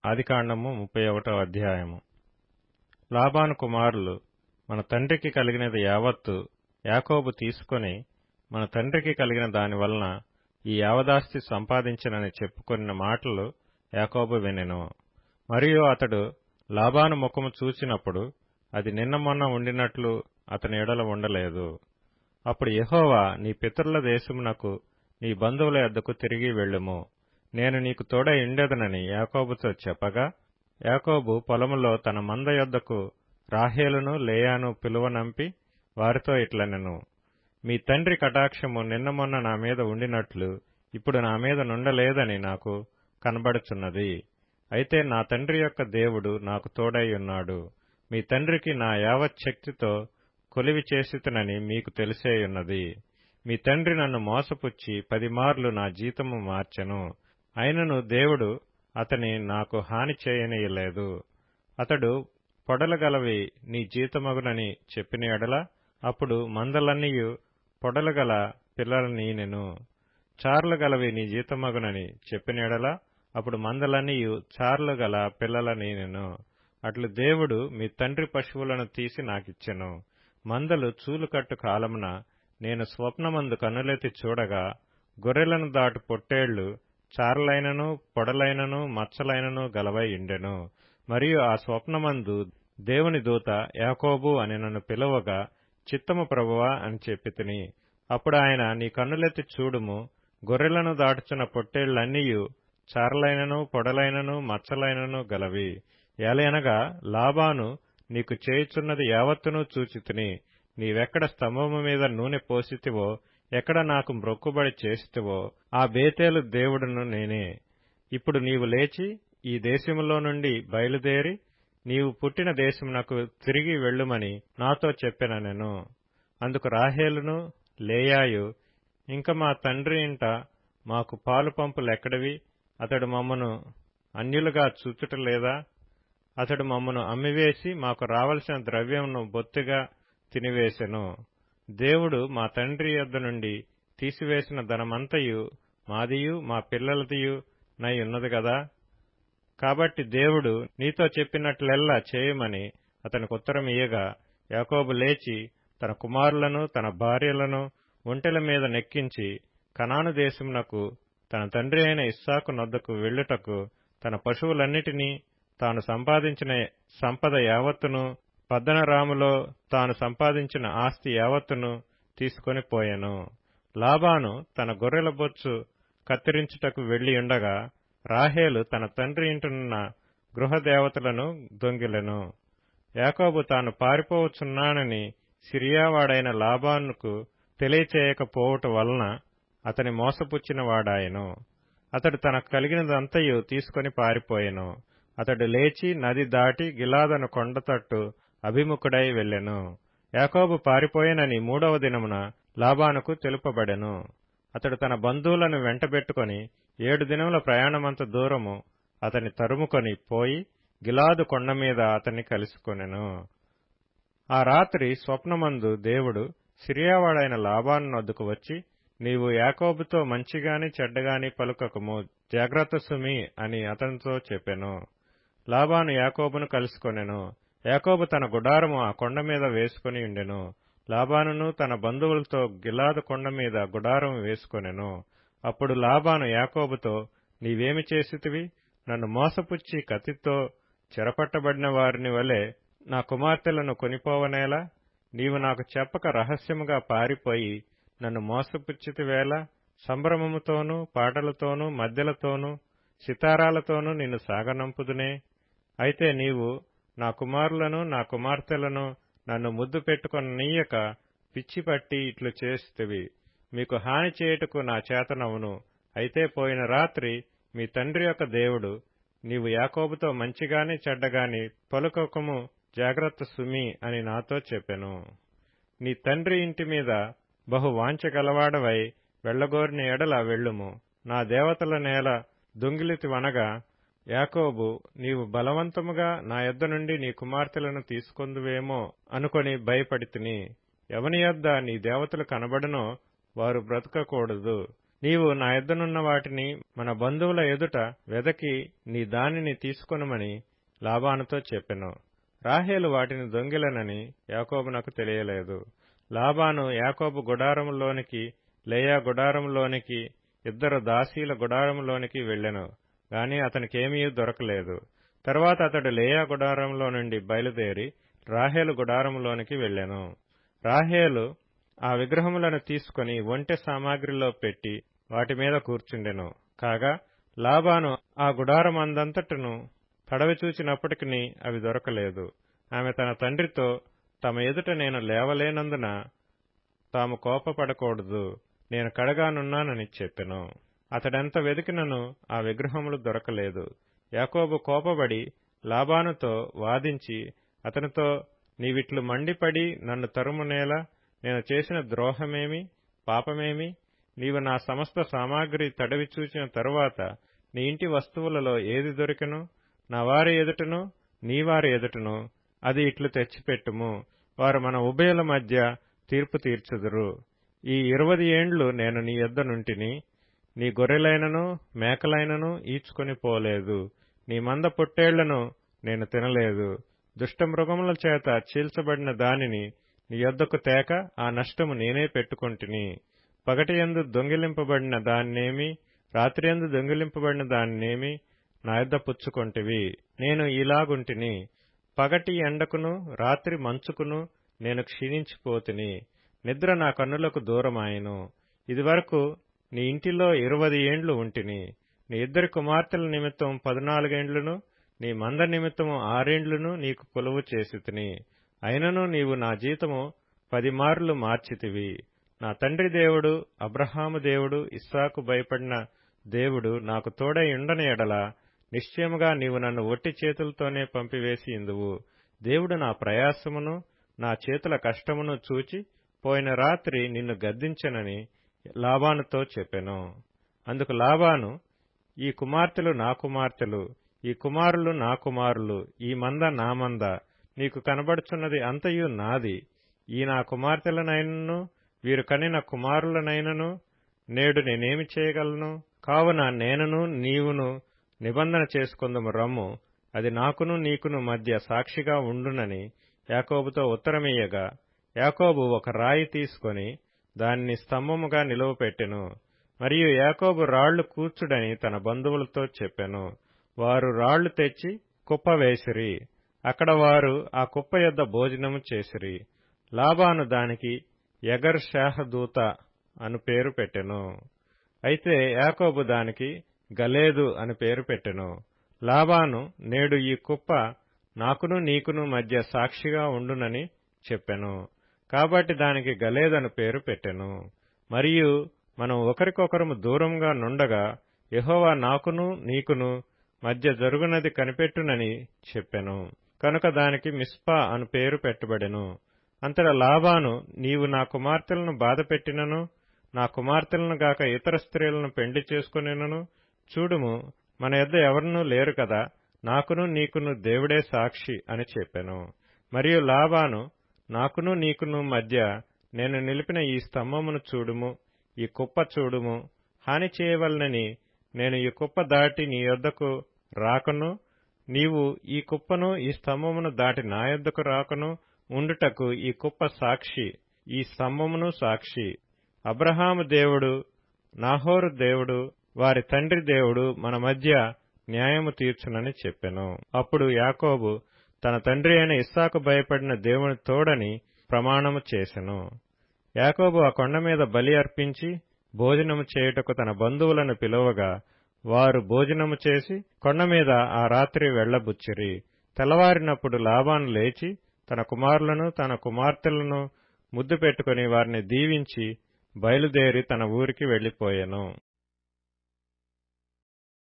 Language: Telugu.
ఆదికాండము 31వ అధ్యాయము. లాబాను కుమారులు మన తండ్రికి కలిగినది యావత్తు యాకోబు తీసుకొని మన తండ్రికి కలిగిన దాని వలన ఈ యావదాస్తి సంపాదించినని చెప్పుకొనిన మాటలు యాకోబు వినెను. మరియు అతడు లాబాను ముఖము చూచినప్పుడు అది నిన్న మొన్న ఉండినట్లు అతని ఎడల ఉండలేదు. అప్పుడు యెహోవా, నీ పితరుల దేశమునకు నీ బంధువుల యొద్దకు తిరిగి వెళ్ళుము, నేను నీకు తోడై ఉండెదనని యాకోబుతో చెప్పగా, యాకోబు పొలములో తన మంద యొద్దకు రాహేలును లేయాను పిలువనంపి వారితో ఇట్లనెను, మీ తండ్రి కటాక్షము నిన్న మొన్న నా మీద ఉండినట్లు ఇప్పుడు నా మీద నుండలేదని నాకు కనబడుచున్నది. అయితే నా తండ్రి యొక్క దేవుడు నాకు తోడై ఉన్నాడు. మీ తండ్రికి నా యావత్ శక్తితో కొలివి చేసితనని మీకు తెలిసేయున్నది. మీ తండ్రి నన్ను మోసపుచ్చి 10 మార్లు నా జీతము మార్చెను. అయినను దేవుడు అతని నాకు హాని చేయనీయలేదు. అతడు పొడలగలవి నీ జీతమగునని చెప్పిన ఎడల అప్పుడు మందలన్నీయు పొడలగల పిల్లలనీనెను. చార్లు గలవి నీ జీతమగునని చెప్పిన ఎడల అప్పుడు మందలన్నీయు చార్లు గల పిల్లలనీనెను. అట్లు దేవుడు మీ తండ్రి పశువులను తీసి నాకిచ్చెను. మందలు చూలుకట్టు కాలమున నేను స్వప్నమందు కన్నులెత్తి చూడగా గొర్రెలను దాటు పొట్టేళ్లు చారలైనను పొడలైనను మచ్చలైనను గలవై ఉండెను. మరియు ఆ స్వప్నమందు దేవుని దూత యాకోబు అని నన్ను పిలువగా, చిత్తము ప్రభువా అని చెప్పితిని. అప్పుడు ఆయన, నీ కన్నులెత్తి చూడుము, గొర్రెలను దాటుచున్న పొట్టేళ్లన్నీయు చారలైనను పొడలైనను మచ్చలైనను గలవి. ఏలయనగా లాబాను నీకు చేయుచున్నది యావత్తునూ చూచితిని. నీవెక్కడ స్తంభము మీద నూనె పోసితివో, ఎక్కడ నాకు మ్రొక్కుబడి చేసితివో ఆ బేతేలు దేవుడును నేనే. ఇప్పుడు నీవు లేచి ఈ దేశములో నుండి బయలుదేరి నీవు పుట్టిన దేశమునకు తిరిగి వెళ్ళుమని నాతో చెప్పెననెను. అందుకు రాహేలును లేయాయు, ఇంక మా తండ్రి ఇంట మాకు పాలు పంపులెక్కడివి? అతడు మమ్మను అన్యులుగా చూచుటలేదా? అతడు మమ్మను అమ్మివేసి మాకు రావలసిన ద్రవ్యమును బొత్తిగా తినివేసెను. దేవుడు మా తండ్రి యొద్ద నుండి తీసివేసిన ధనమంతయు మాదియు మా పిల్లలదియు నై ఉన్నది గదా. కాబట్టి దేవుడు నీతో చెప్పినట్లెల్లా చేయమని అతనికి ఉత్తరమియ్యగా, యాకోబు లేచి తన కుమారులను తన భార్యలను ఒంటెల మీద నెక్కించి కనాను దేశమునకు తన తండ్రి అయిన ఇస్సాకు నొద్దకు వెళ్ళుటకు తన పశువులన్నిటినీ తాను సంపాదించిన సంపద యావత్తును పద్దనరాములో తాను సంపాదించిన ఆస్తి యావత్తును తీసుకొని పోయెను. లాబాను తన గొర్రెల బొచ్చు కత్తిరించుటకు వెళ్లియుండగా రాహేలు తన తండ్రి ఇంటనున్న గృహదేవతలను దొంగిలెను. యాకోబు తాను పారిపోవచ్చున్నానని సిరియావాడైన లాబానుకు తెలియచేయకపోవటం వలన అతని మోసపుచ్చిన వాడాయెను. అతడు తనకు కలిగినదంతయు తీసుకొని పారిపోయెను. అతడు లేచి నది దాటి గిలాదను కొండతట్టు అభిముఖుడై వెళ్ళెను. యాకోబు పారిపోయెనని 3వ దినమున లాబానుకు తెలుపబడెను. అతడు తన బంధువులను వెంటబెట్టుకొని 7 దినముల ప్రయాణమంత దూరము అతని తరుముకొని పోయి గిలాదు కొండ మీద అతన్ని కలుసుకొనెను. ఆ రాత్రి స్వప్నమందు దేవుడు సిరియావాడైన లాబాను నొద్దకు వచ్చి, నీవు యాకోబుతో మంచిగాని చెడ్డగాని పలుకకము, జాగ్రత్త సుమి అని అతనితో చెప్పెను. లాబాను యాకోబును కలుసుకొనెను. యాకోబు తన గుడారము ఆ కొండ మీద వేసుకుని ఉండెను. లాబానును తన బంధువులతో గిలాదు కొండ మీద గుడారం వేసుకొనెను. అప్పుడు లాబాను యాకోబుతో, నీవేమి చేసితివి? నన్ను మోసపుచ్చి కత్తితో చెరపట్టబడిన వారిని వలె నా కుమార్తెలను కొనిపోవనేలా? నీవు నాకు చెప్పక రహస్యముగా పారిపోయి నన్ను మోసపుచ్చితివేలా? సంభ్రమముతోనూ పాటలతోనూ మద్దెలతోనూ సితారాలతోనూ నిన్ను సాగనంపుదునే. అయితే నీవు నా కుమారులను నా కుమార్తెలను నన్ను ముద్దు పెట్టుకొననీయక పిచ్చిపట్టి ఇట్లు చేసితివి. మీకు హాని చేయుటకు నా చేతనవును. అయితే పోయిన రాత్రి మీ తండ్రి యొక్క దేవుడు, నీవు యాకోబుతో మంచిగాని చెడ్డగాని పలుకకము, జాగ్రత్త సుమి అని నాతో చెప్పెను. నీ తండ్రి ఇంటి మీద బహు వాంఛ గలవాడవై వెళ్లగోరిన ఎడల వెళ్ళుము. నా దేవతల నేల దొంగిలితివనగా, యాకోబు, నీవు బలవంతముగా నా యొద్ద నుండి నీ కుమార్తెలను తీసుకొందువేమో అనుకొని భయపడితిని. ఎవని యొద్ద నీ దేవతలు కనబడునో వారు బ్రతకకూడదు. నీవు నా యొద్దనున్న వాటిని మన బంధువుల ఎదుట వెదకి నీ దానిని తీసుకొనుమని లాబానుతో చెప్పెను. రాహేలు వాటిని దొంగిలనని యాకోబునకు తెలియలేదు. లాబాను యాకోబు గుడారములోనికి, లేయా గుడారములోనికి, ఇద్దరు దాసీల గుడారములోనికి వెళ్ళెను గాని అతనికేమీ దొరకలేదు. తరువాత అతడు లేయా గుడారంలో నుండి బయలుదేరి రాహేలు గుడారములోనికి వెళ్ళెను. రాహేలు ఆ విగ్రహములను తీసుకుని ఒంటె సామాగ్రిలో పెట్టి వాటి మీద కూర్చుండెను. కాగా లాబాను ఆ గుడారమందంతటను తడవి చూచినప్పటికి అవి దొరకలేదు. ఆమె తన తండ్రితో, తమ ఎదుట నేను లేవలేనందున తాము కోపపడకూడదు, నేను కడగానున్నానని చెప్పెను. అతడెంత వెదికినను ఆ విగ్రహములు దొరకలేదు. యాకోబు కోపబడి లాబానుతో వాదించి అతనితో, నీవిట్లు మండిపడి నన్ను తరుమునేలా? నేను చేసిన ద్రోహమేమి, పాపమేమి? నీవు నా సమస్త సామాగ్రి తడవి చూచిన తరువాత నీ ఇంటి వస్తువులలో ఏది దొరికెను? నా వారి ఎదుటను నీ వారి ఎదుటను అది ఇట్లు తెచ్చిపెట్టుము. వారు మన ఉభయుల మధ్య తీర్పు తీర్చుదురు. ఈ 20 ఏండ్లు నేను నీ యొద్ద నుంటిని. నీ గొర్రెలైనను మేకలైనను ఈడ్చుకొని పోలేదు. నీ మంద పొట్టేళ్లను నేను తినలేదు. దుష్టమృగముల చేత చీల్చబడిన దానిని నీ యొద్దకు తేక ఆ నష్టము నేనే పెట్టుకొంటిని. పగటియందు దొంగిలింపబడిన దాన్నేమి, రాత్రియందు దొంగిలింపబడిన దాన్నేమి నా యొద్ద పుచ్చుకొంటివి. నేను ఇలాగుంటిని, పగటి ఎండకును రాత్రి మంచుకును నేను క్షీణించిపోతిని. నిద్ర నా కన్నులకు దూరమాయెను. ఇదివరకు నీ ఇంటిలో 20 ఏండ్లు ఉంటిని. నీ ఇద్దరి కుమార్తెల నిమిత్తం 14 ఏండ్లును, నీ మంద నిమిత్తము 6 ఏండ్లును నీకు కొలువు చేసితిని. అయినను నీవు నా జీతము 10 మార్లు మార్చితివి. నా తండ్రి దేవుడు, అబ్రహాము దేవుడు, ఇస్సాకు భయపడిన దేవుడు నాకు తోడై ఉండని ఎడల నిశ్చయముగా నీవు నన్ను ఒట్టి చేతులతోనే పంపివేసి ఇందువు. దేవుడు నా ప్రయాసమును నా చేతుల కష్టమును చూచి పోయిన రాత్రి నిన్ను గద్దించెనని లాబానుతో చెప్పెను. అందుకు లాబాను, ఈ కుమార్తెలు నా కుమార్తెలు, ఈ కుమారులు నా కుమారులు, ఈ మంద నా మంద, నీకు కనబడుచున్నది అంతయు నాది. ఈ నా కుమార్తెలనైనను వీరు కనిన కుమారులనైనను నేడు నేనేమి చేయగలను? కావున నేనును నీవును నిబంధన చేసుకొందుము రమ్ము, అది నాకును నీకును మధ్య సాక్షిగా ఉండునని యాకోబుతో ఉత్తరమియ్యగా, యాకోబు ఒక రాయి తీసుకొని దానిని స్తంభముగా నిలువపెట్టెను. మరియు యాకోబు రాళ్లు కూర్చుడని తన బంధువులతో చెప్పెను. వారు రాళ్లు తెచ్చి కుప్ప వేసిరి. అక్కడ వారు ఆ కుప్ప యొద్ద భోజనము చేసిరి. లాబాను దానికి యగర్ షాహదూత అను పేరు పెట్టెను. అయితే యాకోబు దానికి గలేదు అని పేరు పెట్టెను. లాబాను, నేడు ఈ కుప్ప నాకును నీకును మధ్య సాక్షిగా ఉండునని చెప్పెను. కాబట్టి దానికి గలేదను పేరు పెట్టెను. మరియు మనం ఒకరికొకరము దూరంగా నుండగా యెహోవా నాకును నీకును మధ్య జరుగునది కనిపెట్టునని చెప్పెను. కనుక దానికి మిస్పా అను పేరు పెట్టబడెను. అంతటా లాబాను, నీవు నా కుమార్తెలను బాధపెట్టినను, నా కుమార్తెలను గాక ఇతర స్త్రీలను పెండ్లి చేసుకునేనను చూడుము, మన యొద్ద ఎవరునూ లేరు కదా, నాకును నీకును దేవుడే సాక్షి అని చెప్పెను. మరియు లాబాను, నాకును నీకును మధ్య నేను నిలిపిన ఈ స్తంభమును చూడుము, ఈ కుప్ప చూడుము. హాని చేయవలనని నేను ఈ కుప్ప దాటి నీ యొద్దకు రాకను, నీవు ఈ కుప్పను ఈ స్తంభమును దాటి నా యొద్దకు రాకను ఉండుటకు ఈ కుప్ప సాక్షి, ఈ స్తంభమును సాక్షి. అబ్రహాము దేవుడు, నాహోరు దేవుడు, వారి తండ్రి దేవుడు మన మధ్య న్యాయము తీర్చునని చెప్పెను. అప్పుడు యాకోబు తన తండ్రి అయిన ఇస్సాకు భయపడిన దేవుని తోడని ప్రమాణము చేసెను. యాకోబు ఆ కొండ మీద బలి అర్పించి భోజనము చేయుటకు తన బంధువులను పిలువగా వారు భోజనము చేసి కొండ మీద ఆ రాత్రి వెళ్లబుచ్చిరి. తెల్లవారినప్పుడు లాబాను లేచి తన కుమారులను తన కుమార్తెలను ముద్దు పెట్టుకుని వారిని దీవించి బయలుదేరి తన ఊరికి వెళ్లిపోయెను.